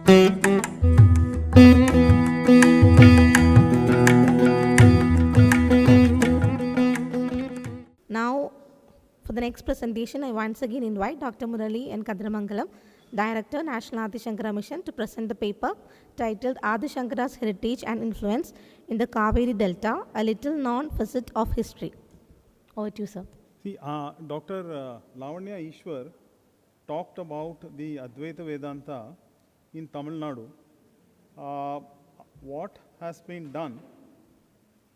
Now, for the next presentation, I once again invite Dr. Murali and Kadiramangalam, Director, National Adi Sankara Mission, to present the paper titled Adi Sankara's Heritage and Influence in the Kaveri Delta, a little known facet of history. Over to you, sir. See, Dr. Lavanya Ishwar talked about the Advaita Vedanta in Tamil Nadu. What has been done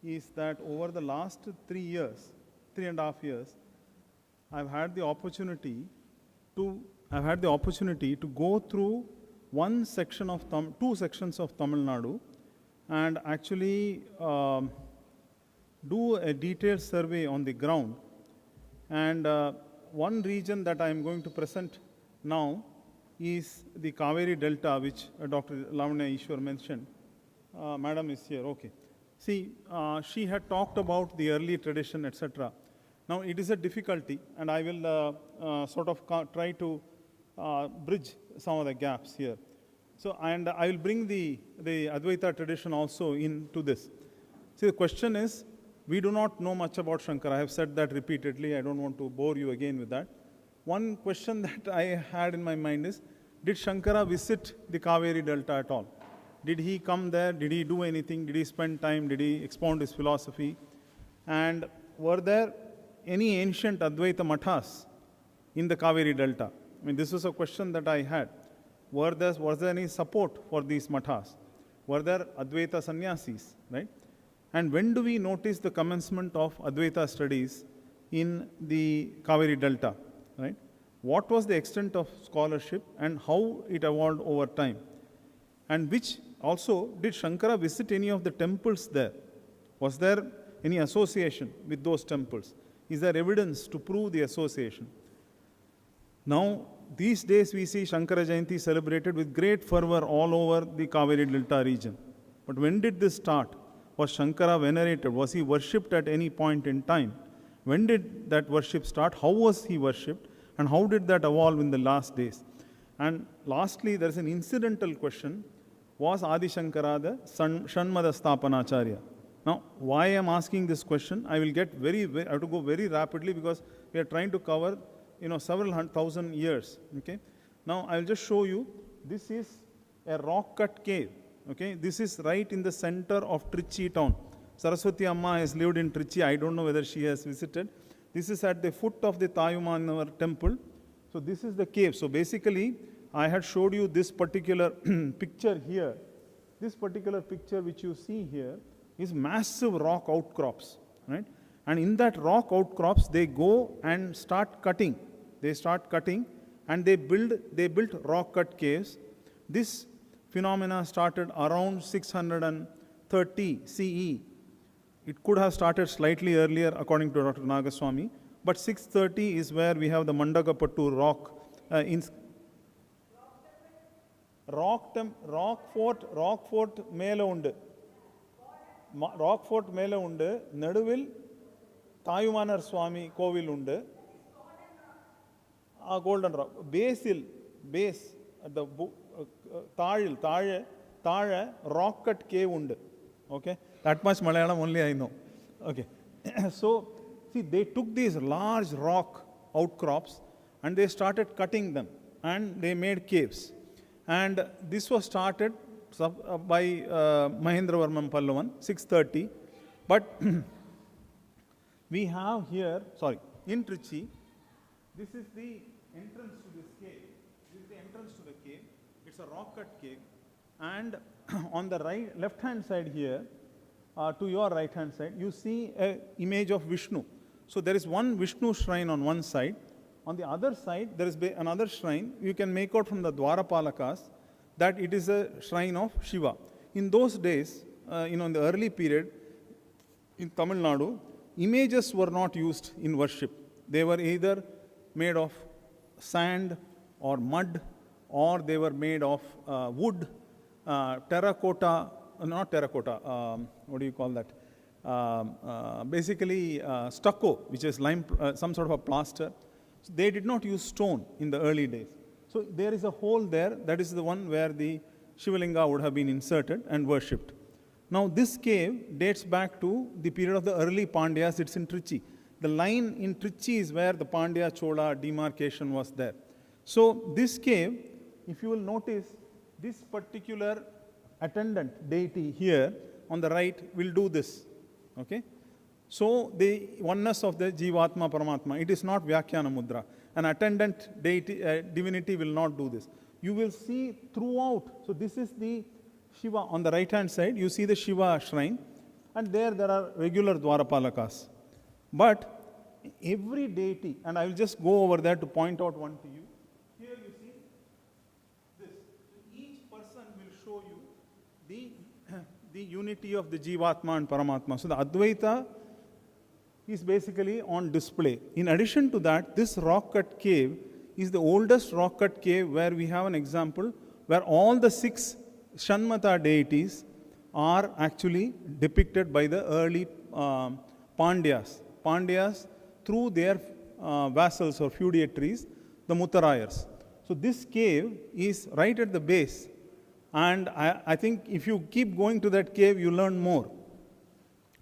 is that over the last 3.5 years, I've had the opportunity to go through two sections of Tamil Nadu and actually do a detailed survey on the ground. And one region that I am going to present now is the Kaveri Delta, which Dr. Lavanya Ishwar mentioned. Madam is here, okay. See, she had talked about the early tradition, etc. Now, it is a difficulty, and I will sort of try to bridge some of the gaps here. So, and I will bring the Advaita tradition also into this. See, the question is, we do not know much about Śaṅkara. I have said that repeatedly. I don't want to bore you again with that. One question that I had in my mind is, did Śaṅkara visit the Kaveri Delta at all? Did he come there? Did he do anything? Did he spend time? Did he expound his philosophy? And were there any ancient Advaita Mathas in the Kaveri Delta? I mean, this was a question that I had. Was there any support for these Mathas? Were there Advaita Sannyasis, right? And when do we notice the commencement of Advaita studies in the Kaveri Delta, right? What was the extent of scholarship and how it evolved over time? And which also, did Śaṅkara visit any of the temples there? Was there any association with those temples? Is there evidence to prove the association? Now, these days we see Śaṅkara Jayanti celebrated with great fervor all over the Kaveri Delta region. But when did this start? Was Śaṅkara venerated? Was he worshipped at any point in time? When did that worship start? How was he worshipped? And how did that evolve in the last days? And lastly, there is an incidental question. Was Adi Sankara the Shanmada Sthapanacharya? Now, why I am asking this question, I will get I have to go very rapidly because we are trying to cover, several thousand years. Okay. Now, I will just show you. This is a rock-cut cave. Okay. This is right in the center of Trichy town. Saraswati Amma has lived in Trichy. I don't know whether she has visited. This is at the foot of the Thayumannavar temple. So, this is the cave. So, basically, I had showed you this particular picture here. This particular picture which you see here is massive rock outcrops, right? And in that rock outcrops, they go and start cutting. They start cutting and they built rock cut caves. This phenomena started around 630 CE. It could have started slightly earlier according to Dr. Nagaswamy, but 630 is where we have the Mandagapattu rock rock fort mele undu. Rock fort mele undu. Naduvil Thayumanar Swami Kovil undu. Golden rock. Base at the Thaja rock cut cave undu. Okay. That much Malayalam only I know. Okay. So, see, they took these large rock outcrops and they started cutting them and they made caves. And this was started by Mahendravarman Pallavan, 630. But we have here, in Trichy, this is the entrance to this cave. This is the entrance to the cave. It's a rock-cut cave. And on the left-hand side here, to your right-hand side, you see an image of Vishnu. So there is one Vishnu shrine on one side. On the other side, there is another shrine. You can make out from the Dwarapalakas that it is a shrine of Shiva. In those days, in the early period, in Tamil Nadu, images were not used in worship. They were either made of sand or mud, or they were made of wood, terracotta, not terracotta, what do you call that? Basically stucco, which is lime, some sort of a plaster. They did not use stone in the early days. So there is a hole there, that is the one where the Shivalinga would have been inserted and worshipped. Now this cave dates back to the period of the early Pandyas. It's in Trichy. The line in Trichy is where the Pandya Chola demarcation was there. So this cave, if you will notice, this particular attendant deity here on the right will do this. Okay? So the oneness of the Jivatma Paramatma, it is not Vyakhyana Mudra. An attendant deity, divinity will not do this. You will see throughout, so this is the Shiva on the right hand side, you see the Shiva shrine, and there are regular Dwarapalakas. But every deity, and I will just go over there to point out one to you. Here you see this. Each person will show you the unity of the Jivatma and Paramatma. So the Advaita is basically on display. In addition to that, this rock-cut cave is the oldest rock-cut cave where we have an example where all the 6 Shanmata deities are actually depicted by the early Pandyas. Pandyas through their vassals or feudatories, the Muttarayars. So this cave is right at the base, and I think if you keep going to that cave, you learn more.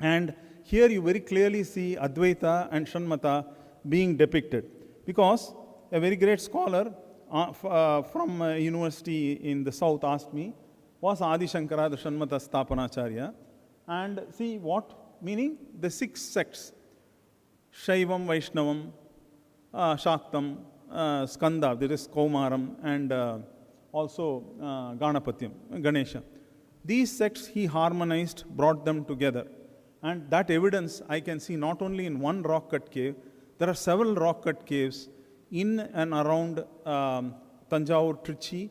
And here you very clearly see Advaita and Shanmata being depicted, because a very great scholar from a university in the south asked me, was Adi Sankara the Shanmata Sthapanacharya? And see what? Meaning the 6 sects, Shaivam, Vaishnavam, Shaktam, Skanda, that is Kaumaram, and also Ganapatyam, Ganesha. These sects he harmonized, brought them together. And that evidence I can see not only in one rock-cut cave, there are several rock-cut caves in and around Tanjavur, Trichy.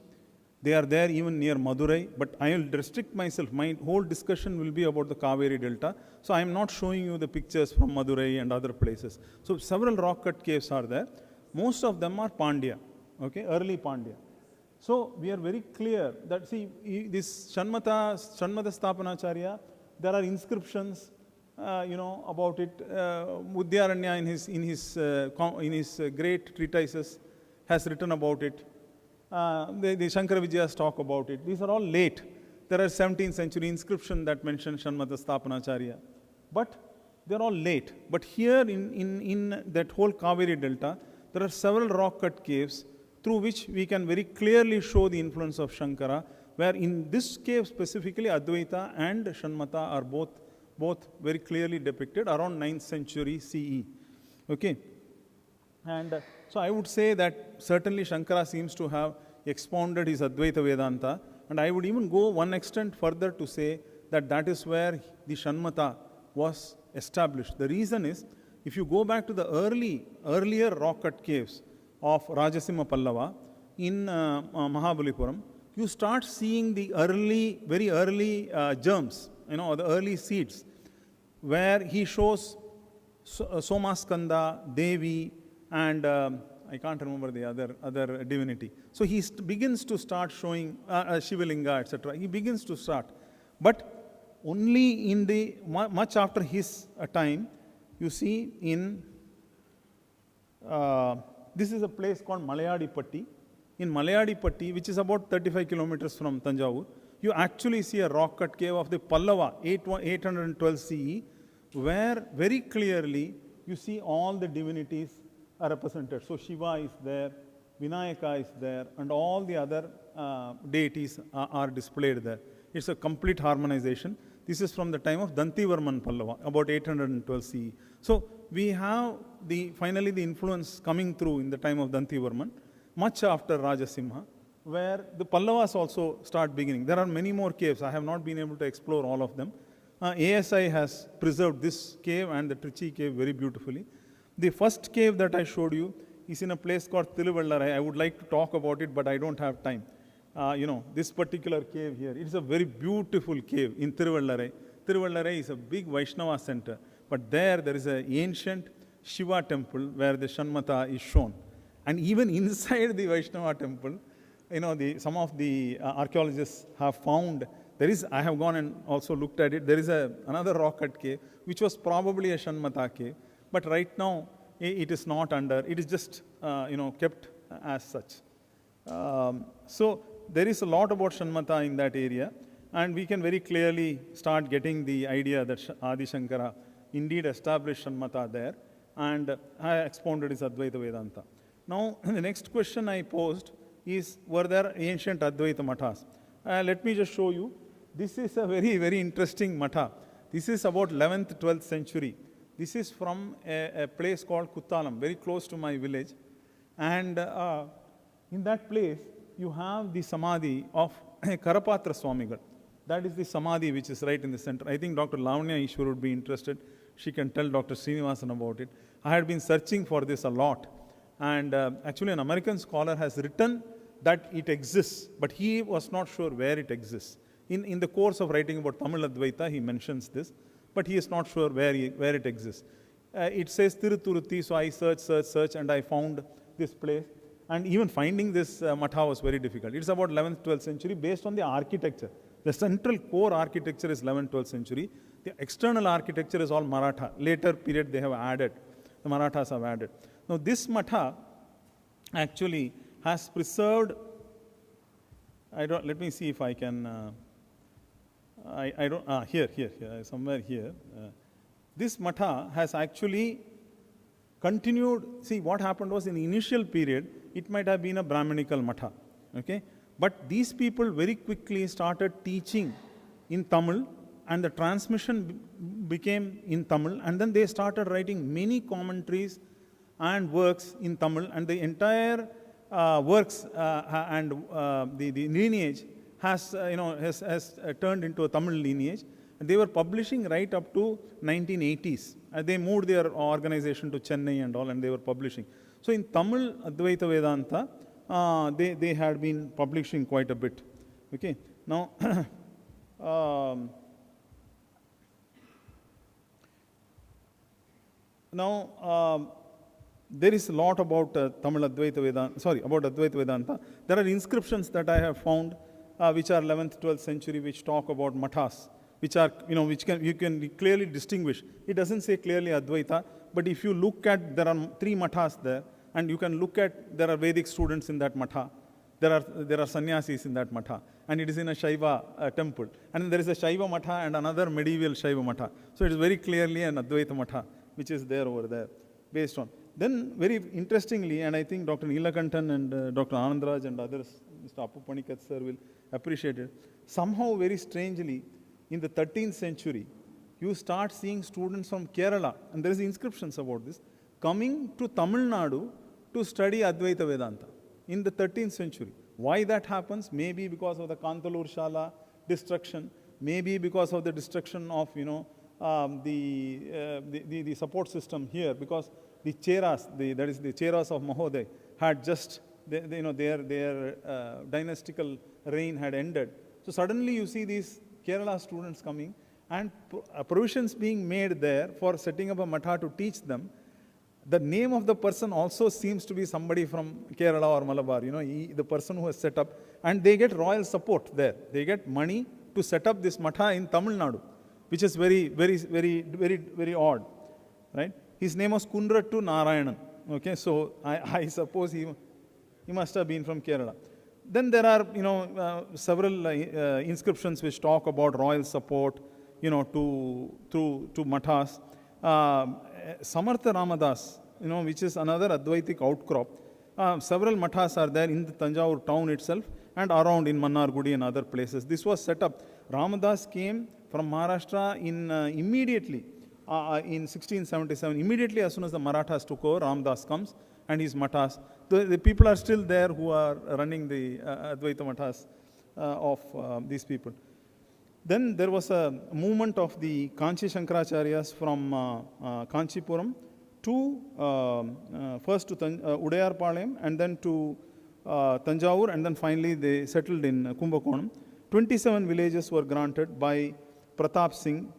They are there even near Madurai, but I will restrict myself. My whole discussion will be about the Kaveri Delta. So I am not showing you the pictures from Madurai and other places. So several rock-cut caves are there. Most of them are Pandya, okay, early Pandya. So we are very clear that, see, this Shanmata Sthapanacharya, there are inscriptions, about it. Udyaranya in his great treatises has written about it. The Shankara Vijayas talk about it. These are all late. There are 17th century inscriptions that mention Shanmata Sthapanacharya. But they are all late. But here in that whole Kaveri Delta, there are several rock-cut caves through which we can very clearly show the influence of Śaṅkara, where in this cave specifically Advaita and Shanmata are both very clearly depicted around 9th century CE. Okay. And so I would say that certainly Śaṅkara seems to have expounded his Advaita Vedanta, and I would even go one extent further to say that that is where the Shanmata was established. The reason is, if you go back to the earlier rock-cut caves of Rajasimha Pallava in Mahabalipuram, you start seeing the very early germs, the early seeds, where he shows Somaskanda, Devi, and I can't remember the other divinity. So he begins to start showing Shivalinga, etc. He begins to start. But only in much after his time, you see in, this is a place called Malayadipatti. In Malayadipatti, which is about 35 kilometers from Tanjavur, you actually see a rock-cut cave of the Pallava, 812 CE, where very clearly you see all the divinities are represented. So Shiva is there, Vinayaka is there, and all the other deities are displayed there. It's a complete harmonization. This is from the time of Dantivarman Pallava, about 812 CE. So we have finally the influence coming through in the time of Dantivarman, much after Rajasimha, where the Pallavas also start beginning. There are many more caves. I have not been able to explore all of them. ASI has preserved this cave and the Trichy cave very beautifully. The first cave that I showed you is in a place called Thiruvallarai. I would like to talk about it, but I don't have time. This particular cave here, it is a very beautiful cave in Thiruvallarai. Thiruvallarai is a big Vaishnava center, but there is an ancient Shiva temple where the Shanmata is shown. And even inside the Vaishnava temple, some of the archaeologists have found, I have gone and also looked at it, there is another rock-cut cave, which was probably a Shanmata cave. But right now, it is not under, it is just, kept as such. So there is a lot about Shanmata in that area, and we can very clearly start getting the idea that Adi Sankara indeed established Shanmata there, and expounded his Advaita Vedanta. Now, the next question I posed is, were there ancient Advaita Mathas? Let me just show you. This is a very, very interesting Matha. This is about 11th, 12th century. This is from a place called Kuttalam, very close to my village. And in that place, you have the Samadhi of Karapatra Swamigal. That is the Samadhi which is right in the center. I think Dr. Lavanya Ishwar would be interested. She can tell Dr. Srinivasan about it. I had been searching for this a lot. And actually, an American scholar has written that it exists, but he was not sure where it exists. In the course of writing about Tamil Advaita, he mentions this, but he is not sure where it exists. It says Tiruturuthi, so I searched, and I found this place. And even finding this Matha was very difficult. It's about 11th, 12th century based on the architecture. The central core architecture is 11th, 12th century. The external architecture is all Maratha. Later period they have added. The Marathas have added. Now this Matha actually has preserved, let me see if I can, here, somewhere here. This Matha has actually continued. See, what happened was, in the initial period, it might have been a Brahminical Matha, okay? But these people very quickly started teaching in Tamil, and the transmission became in Tamil, and then they started writing many commentaries and works in Tamil, and the entire works and the lineage has turned into a Tamil lineage. And they were publishing right up to 1980s. They moved their organization to Chennai and all, and they were publishing. So in Tamil Advaita Vedanta, they had been publishing quite a bit. Okay. Now, there is a lot about Tamil Advaita Vedanta, about Advaita Vedanta. There are inscriptions that I have found which are 11th, 12th century, which talk about mathas, which are, you can clearly distinguish. It doesn't say clearly Advaita, but if you look at, there are 3 mathas there, and you can look at, there are Vedic students in that matha, there are sannyasis in that matha, and it is in a Shaiva temple. And there is a Shaiva matha and another medieval Shaiva matha. So it is very clearly an Advaita matha, which is there over there, based on. Then, very interestingly, and I think Dr. Neelakantan and Dr. Anandraj and others, Mr. Appu Panikat sir will appreciate it. Somehow, very strangely, in the 13th century, you start seeing students from Kerala, and there is inscriptions about this, coming to Tamil Nadu to study Advaita Vedanta in the 13th century. Why that happens? Maybe because of the Kantalur Shala destruction, maybe because of the destruction of, the support system here, because the Cheras, that is the Cheras of Mahodaya, had just, their dynastical reign had ended. So suddenly you see these Kerala students coming, and provisions being made there for setting up a matha to teach them. The name of the person also seems to be somebody from Kerala or Malabar, the person who has set up, and they get royal support there. They get money to set up this matha in Tamil Nadu, which is very, very, very, very, very odd, right? His name was Kundrattu Narayanan. Okay, so I suppose he must have been from Kerala. Then there are, several inscriptions which talk about royal support, to mathas. Samartha Ramadas, which is another Advaitic outcrop. Several mathas are there in the Tanjavur town itself and around in Mannargudi and other places. This was set up. Ramadas came from Maharashtra immediately in 1677. Immediately as soon as the Marathas took over, Ramadas comes and his mathas. The people are still there who are running the Advaita mathas of these people. Then there was a movement of the Kanchi Shankaracharyas from Kanchipuram to first to Udayarpalayam and then to Tanjavur, and then finally they settled in Kumbakonam. 27 villages were granted by Pratap Singh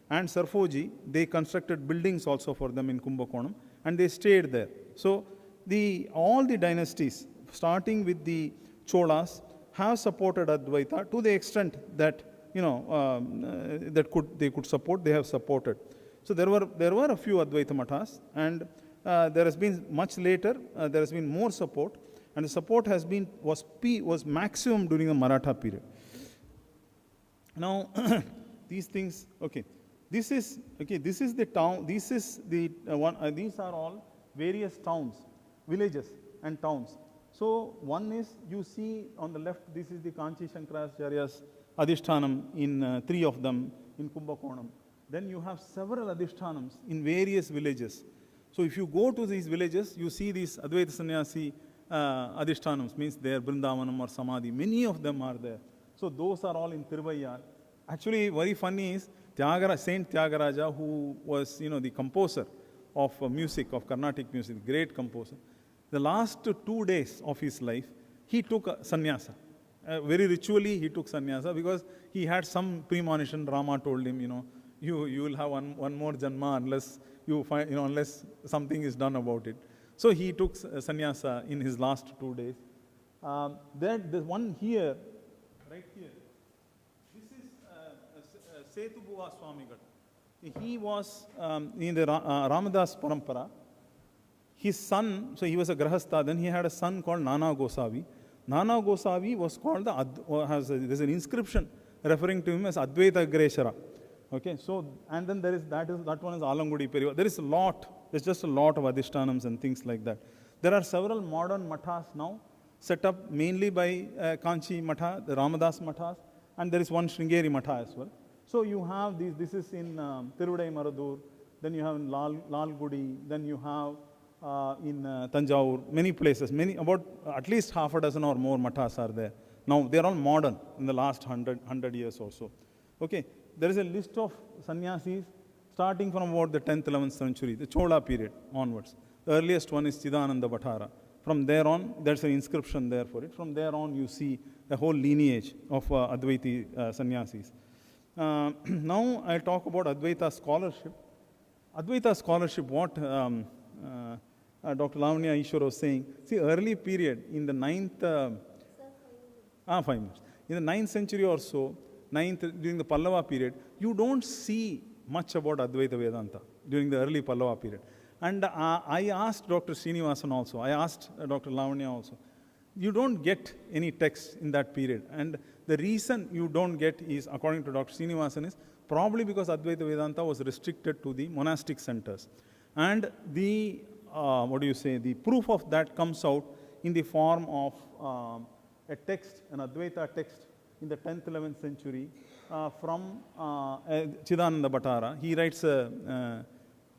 and Sarfoji. They constructed buildings also for them in Kumbakonam, and they stayed there. So all the dynasties, starting with the Cholas, have supported Advaita to the extent that they could support. They have supported. So there were a few Advaita mathas, and there has been much later. There has been more support, And the support was maximum during the Maratha period. Now, these things, okay. This is the town, this is the one, these are all various towns, villages and towns. So one is, you see on the left, this is the Kanchi Shankaracharya's Adhishthanam in 3 of them in Kumbakonam. Then you have several Adhishthanams in various villages. So if you go to these villages, you see these Advaita Sannyasi Adhishthanams, means they are Vrindavanam or Samadhi. Many of them are there. So those are all in Tiruvayar. Actually, very funny is, Saint Tyagaraja, who was, the composer of music, of Carnatic music, great composer. The last 2 days of his life, he took sannyasa. Very ritually, he took sannyasa because he had some premonition. Rama told him, you will have one more janma unless you find, unless something is done about it. So he took sannyasa in his last 2 days. There's one here, right here. Setu Buva Swamigal. He was in the Ramadas Parampara. His son, so he was a Grahastha, then he had a son called Nana Gosavi. Nana Gosavi was called there's an inscription referring to him as Advaita Greshara. Okay, so, and then that one is Alangudi Periva. There's just a lot of Adhishtanams and things like that. There are several modern mathas now, set up mainly by Kanchi Matha, the Ramadas Mathas, and there is one Sringeri Matha as well. So you have these, this is in Tirudai Maradur, then you have in Lalgudi, then you have in Tanjavur, many places, about at least half a dozen or more mathas are there. Now they are all modern in the last 100 years or so. Okay, there is a list of sannyasis starting from about the 10th, 11th century, the Chola period onwards. The earliest one is Chidananda Bhattara. From there on, there's an inscription there for it. From there on, you see a whole lineage of Advaiti sannyasis. Now I'll talk about Advaita scholarship. Advaita scholarship, what Dr. Lavanya Ishwar was saying, see, early period in the 9th, 5 minutes. In the 9th century or so, during the Pallava period, you don't see much about Advaita Vedanta during the early Pallava period. And I asked Dr. Srinivasan also, I asked Dr. Lavanya also, you don't get any text in that period. And the reason you don't get is, according to Dr. Srinivasan, is probably because Advaita Vedanta was restricted to the monastic centers. And the, the proof of that comes out in the form of a text, an Advaita text in the 10th, 11th century from Chidananda Bhattara. He writes a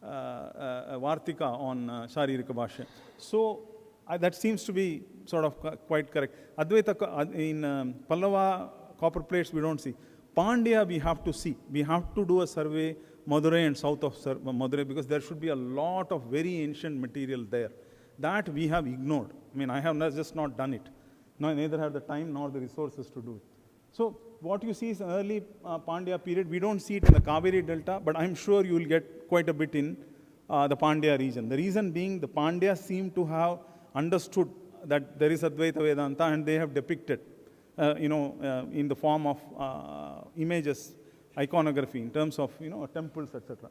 Vartika on Sharirika Bhashya. So that seems to be sort of quite correct. Advaita in Pallava copper plates we don't see. Pandya we have to see. We have to do a survey Madurai and south of Madurai because there should be a lot of very ancient material there. That we have ignored. I mean, I have just not done it. No, neither have the time nor the resources to do it. So what you see is early Pandya period. We don't see it in the Kaveri Delta, but I'm sure you will get quite a bit in the Pandya region. The reason being the Pandyas seem to have understood that there is Advaita Vedanta and they have depicted, in the form of images, iconography, in terms of, temples, etc.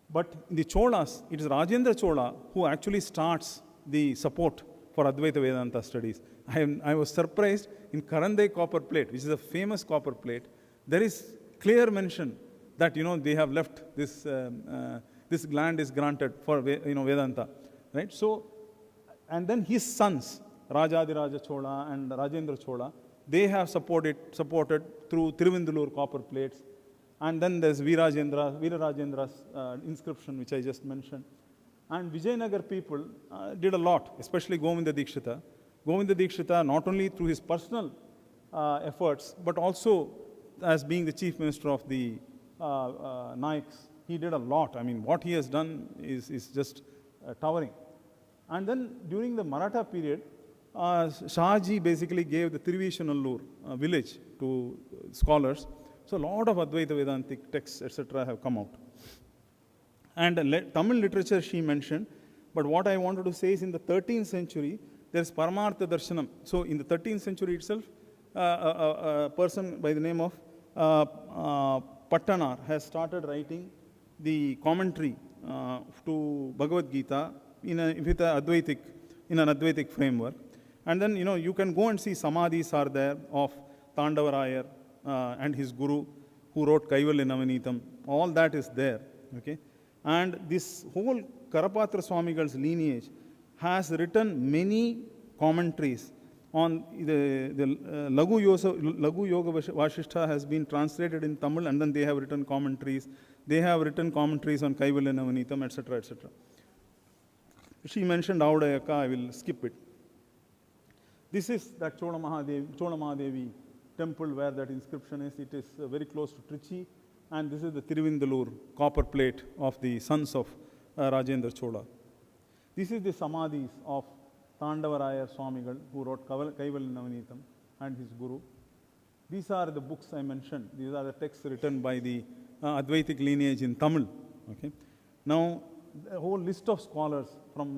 But in the Cholas, it is Rajendra Chola who actually starts the support for Advaita Vedanta studies. I was surprised in Karandai copper plate, which is a famous copper plate, there is clear mention that, they have left this, this land is granted for, Vedanta, right? So, and then his sons, Rajadiraja Chola and Rajendra Chola, they have supported through Tiruvindulur copper plates. And then there's Veerajendra's inscription, which I just mentioned. And Vijayanagar people did a lot, especially Govinda Dikshita. Govinda Dikshita, not only through his personal efforts, but also as being the chief minister of the Naiks, he did a lot. I mean, what he has done is just towering. And then during the Maratha period, Shahji basically gave the Tirvishanallur village to scholars. So a lot of Advaita Vedantic texts, etc. have come out. And Tamil literature she mentioned, but what I wanted to say is in the 13th century, there is Paramartha Darshanam. So in the 13th century itself, a person by the name of Pattanar has started writing the commentary to Bhagavad Gita in an Advaitic framework. And then, you can go and see samadhis are there of Tandavarayar and his guru who wrote Kaivalya Navanitam. All that is there. Okay? And this whole Karapatra Swamigal's lineage has written many commentaries on the Lagu Yoga Vasishtha has been translated in Tamil, and then they have written commentaries. They have written commentaries on Kaivalya Navanitam, etc., etc. She mentioned Audayaka, I will skip it. This is that Chola Mahadevi temple where that inscription is. It is very close to Trichy, and this is the Tiruvindalur copper plate of the sons of Rajendra Chola. This is the samadhis of Tandavarayar Swamigal, who wrote Kaivalya Navanitam, and his guru. These are the books I mentioned. These are the texts written by the Advaitic lineage in Tamil. Okay? Now, a whole list of scholars from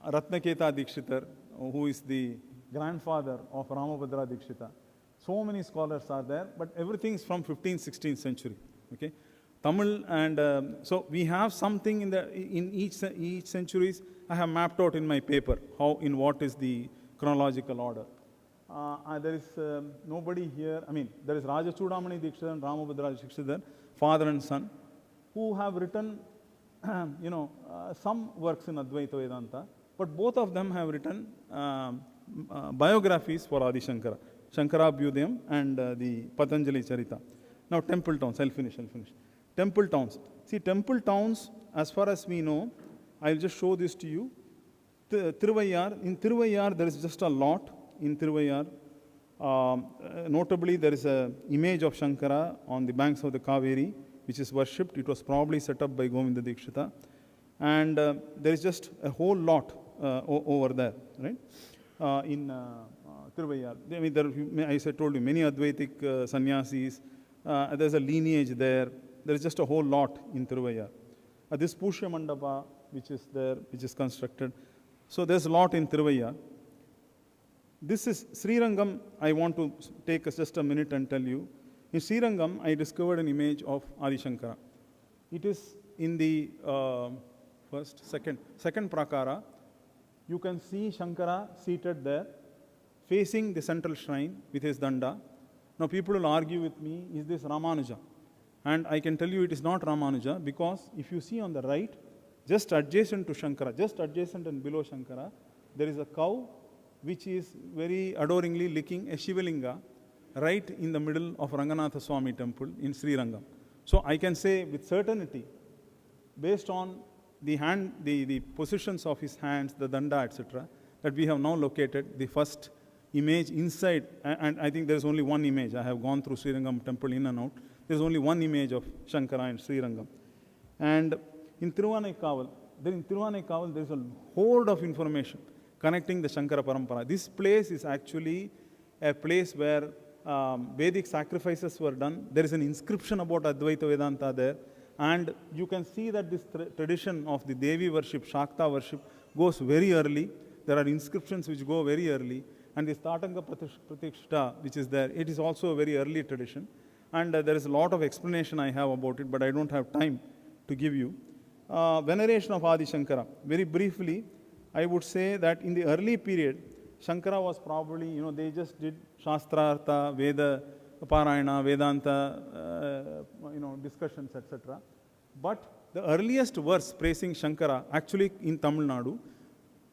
Ratnaketa Dikshitar, who is the grandfather of Ramabhadra Dikshita. So many scholars are there, but everything is from 15th, 16th century. Okay? Tamil, and so we have something in each centuries. I have mapped out in my paper in what is the chronological order. There is nobody here. I mean, there is Raja Chudamani Dikshidhar and Ramabhadra Dikshidhar, father and son, who have written some works in Advaita Vedanta, but both of them have written biographies for Adi Sankara, Shankarabhyudayam and the Patanjali Charita. Now, temple towns, I'll finish. Temple towns. See, temple towns, as far as we know, I'll just show this to you. Tiruvayar, in Tiruvayar, there is just a lot in Tiruvayar. Notably, there is an image of Śaṅkara on the banks of the Kāverī, which is worshipped. It was probably set up by Govinda Dikshita. And there is just a whole lot over there, right? In Tiruvayar. I mean, as I told you, many Advaitic sannyasis. There's a lineage there. There is just a whole lot in Tiruvayar. This Pushya Mandapa, which is there, which is constructed. So there's a lot in Tiruvayar. This is Srirangam. I want to take just a minute and tell you. In Srirangam, I discovered an image of Adi Sankara. It is in the second prakara. You can see Śaṅkara seated there, facing the central shrine with his danda. Now people will argue with me, is this Ramanuja? And I can tell you it is not Ramanuja, because if you see on the right, just adjacent to Śaṅkara, just adjacent and below Śaṅkara, there is a cow which is very adoringly licking a Shivalinga right in the middle of Ranganatha Swami temple in Srirangam. So I can say with certainty, based on the positions of his hands, the danda, etc., that we have now located the first image inside, and I think there is only one image. I have gone through Srirangam temple in and out. There is only one image of Śaṅkara in Srirangam. And in Tiruvannaikkaval, there is a hoard of information connecting the Śaṅkara Parampara. This place is actually a place where Vedic sacrifices were done. There is an inscription about Advaita Vedanta there. And you can see that this tradition of the Devi worship, Shakta worship, goes very early. There are inscriptions which go very early. And this Tatanga Pratikshta, which is there, it is also a very early tradition. And there is a lot of explanation I have about it, but I don't have time to give you. Veneration of Adi Sankara. Very briefly, I would say that in the early period, Śaṅkara was probably, they just did Shastrartha, Veda, Parayana, Vedanta, discussions, etc. But the earliest verse praising Śaṅkara, actually in Tamil Nadu,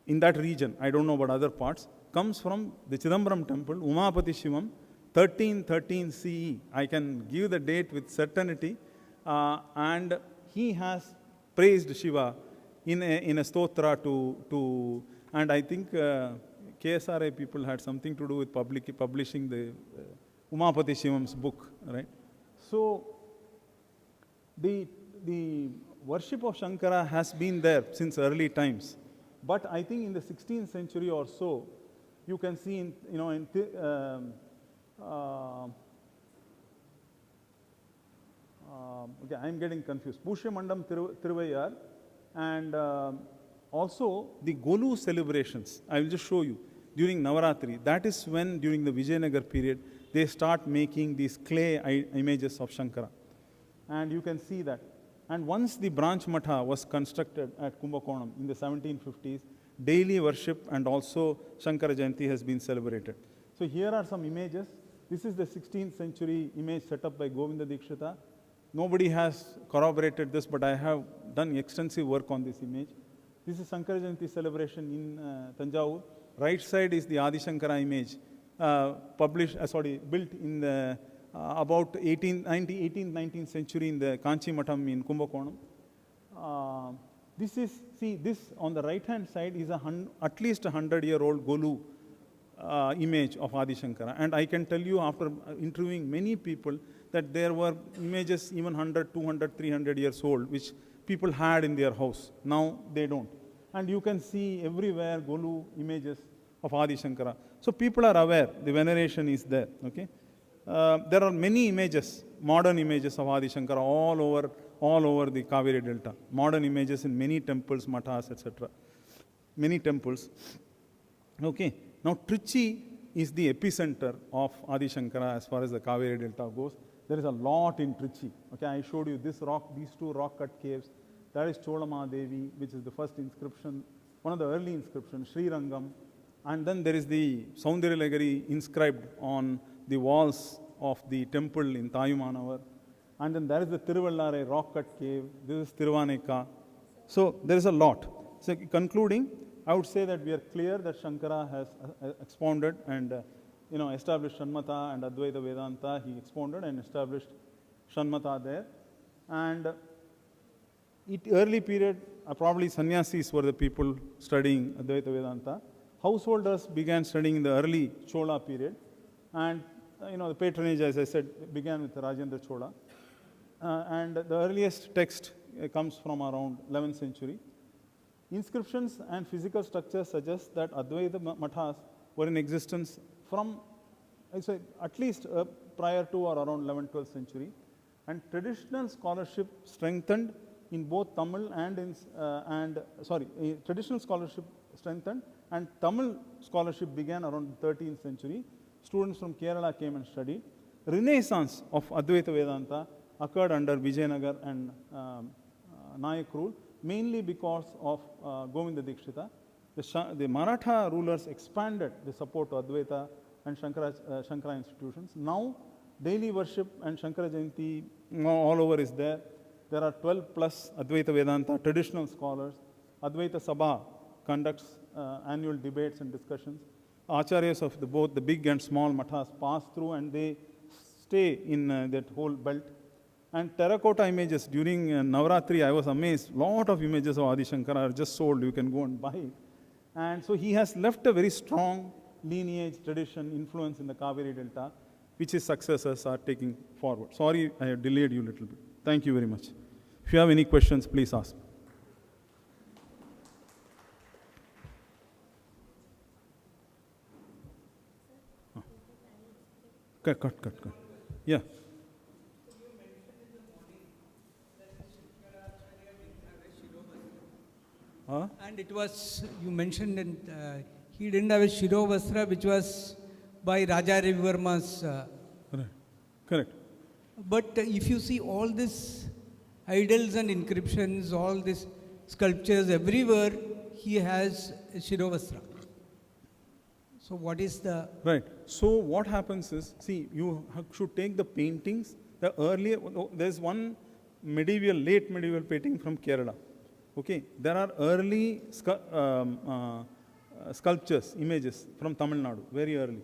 in that region, I don't know about other parts, comes from the Chidambaram temple, Umapati Shivam, 1313 CE. I can give the date with certainty. And he has praised Shiva in a stotra to and I think KSRA people had something to do with publishing the Umapati Shivam's book, right? So the worship of Śaṅkara has been there since early times. But I think in the 16th century or so, you can see okay, I am getting confused. Pushya Mandam Tiruvayar, and also the Golu celebrations. I will just show you. During Navaratri, that is when during the Vijayanagar period, they start making these clay images of Śaṅkara. And you can see that. And once the branch matha was constructed at Kumbakonam in the 1750s, daily worship and also Shankara Jayanti has been celebrated. So here are some images. This is the 16th century image set up by Govinda Dikshita. Nobody has corroborated this, but I have done extensive work on this image. This is Shankara Jayanti celebration in Tanjavur. Right side is the Adi Sankara image, built in the about 18th, 19th century in the Kanchi Matam in Kumbakonam. This on the right hand side is at least a 100-year-old Golu image of Adi Sankara. And I can tell you after interviewing many people that there were images even 100, 200, 300 years old which people had in their house. Now they don't. And you can see everywhere Golu images of Adi Sankara. So people are aware, the veneration is there. Okay? There are many images, modern images of Adi Sankara all over the Kaveri Delta. Modern images in many temples, mathas, etc. Many temples. Okay. Now Trichy is the epicenter of Adi Sankara as far as the Kaveri Delta goes. There is a lot in Trichy. Okay, I showed you this rock, these two rock cut caves. That is Chola Mahadevi, which is the first inscription, one of the early inscriptions, Sri Rangam. And then there is the Soundarya inscribed on the walls of the temple in Tayumanavar. And then there is the Tiruvallare rock cut cave. This is Tiruvaneka. So there is a lot. So concluding, I would say that we are clear that Shankara has expounded and established Shanmata and Advaita Vedanta. He expounded and established Shanmata there. And early period, probably sannyasis were the people studying Advaita Vedanta. Householders began studying in the early Chola period. And the patronage, as I said, began with Rajendra Chola. And the earliest text comes from around 11th century. Inscriptions and physical structures suggest that Advaita Mathas were in existence from, at least prior to or around 11th, 12th century. And traditional scholarship strengthened in both Tamil traditional scholarship strengthened and Tamil scholarship began around the 13th century. Students from Kerala came and studied. Renaissance of Advaita Vedanta occurred under Vijayanagar and Nayak rule, mainly because of Govinda Dikshita. The Maratha rulers expanded the support to Advaita and Shankara institutions. Now, daily worship and Shankara Jayanti all over is there. There are 12 plus Advaita Vedanta traditional scholars. Advaita Sabha conducts annual debates and discussions. Acharyas of both the big and small mathas pass through and they stay in that whole belt. And terracotta images during Navratri, I was amazed. Lot of images of Adi Sankara are just sold. You can go and buy it. And so he has left a very strong lineage, tradition, influence in the Kaveri Delta, which his successors are taking forward. Sorry, I have delayed you a little bit. Thank you very much. If you have any questions, please ask. Cut. Yeah. And it was, you mentioned, he didn't have a Shirovastra, which was by Raja Ravivarma's. Correct. But if you see all these idols and inscriptions, all these sculptures, everywhere he has a Shirovastra. So what is the... Right. So what happens is, see, you should take the paintings, the earlier, there's one late medieval painting from Kerala. Okay, there are early sculptures, images from Tamil Nadu, very early.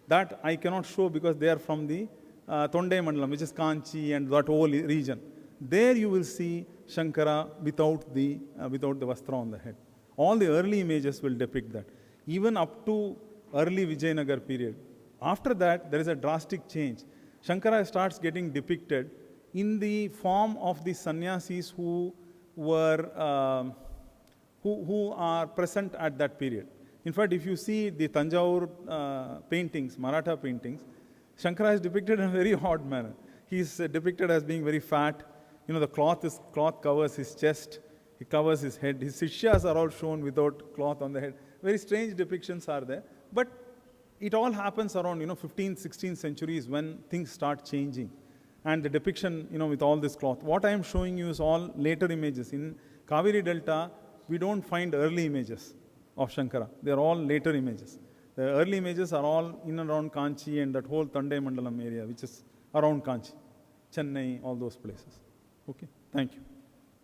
That I cannot show because they are from the Tondai Mandalam, which is Kanchi and that whole region. There you will see Shankara without the vastra on the head. All the early images will depict that. Even up to early Vijayanagar period. After that, there is a drastic change. Shankara starts getting depicted in the form of the sannyasis who are present at that period. In fact, if you see the Tanjavur paintings, Maratha paintings, Shankara is depicted in a very odd manner. He is depicted as being very fat. The cloth covers his chest, he covers his head. His Sishyas are all shown without cloth on the head. Very strange depictions are there. But it all happens around 15th, 16th centuries when things start changing. And the depiction, with all this cloth. What I am showing you is all later images. In Kaveri Delta, we don't find early images. of Śaṅkara. They are all later images. The early images are all in and around Kanchi and that whole Tandai Mandalam area, which is around Kanchi, Chennai, all those places. Okay, thank you.